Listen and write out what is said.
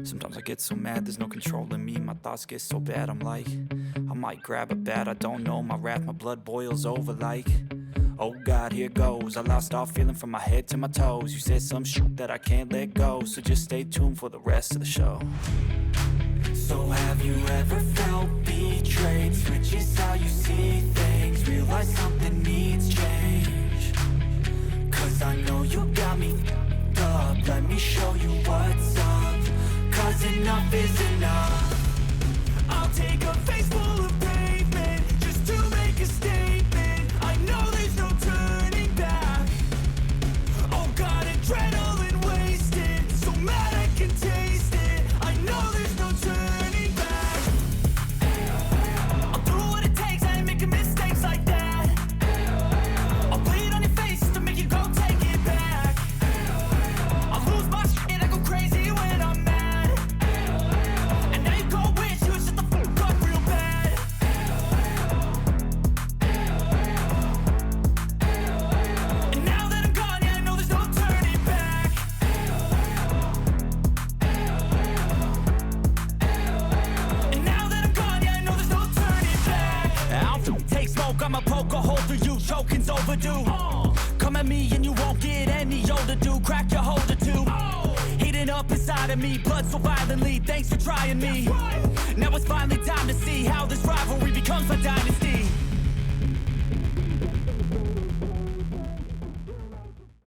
Sometimes I get so mad, there's no controlling me. My thoughts get so bad, I'm like, I might grab a bat, I don't know. My wrath, my blood boils over like, oh God, here goes. I lost all feeling from my head to my toes. You said some shit that I can't let go, so just stay tuned for the rest of the show. So have you ever felt betrayed? Switches how you see things, realize something needs change. Cause I know you got me f***ed up, let me show you what's up. Cause enough is enough. I'll take a face full of pavement just to make a statement. I know there's no turning back. Oh God, adrenaline wasted, so mad I can taste it. I know there's no turning back. I'll do what it takes, I ain't making mistakes like that. I'll bleed on your face to make you go take it back. I'll lose my shit and I go crazy when I'm mad. And now you go wish you would shut the fuck up real bad. And now that I'm gone, yeah, I know there's no turning back. And now that I'm gone, yeah, I know there's no turning back. I'll take smoke, I'ma poke a hole through you, choking's overdue. Come at me and you won't get any older, dude. Crack your holder too. Heating up inside of me, blood so violently, thanks for trying me. Now it's finally time to see how this rivalry becomes a dynasty.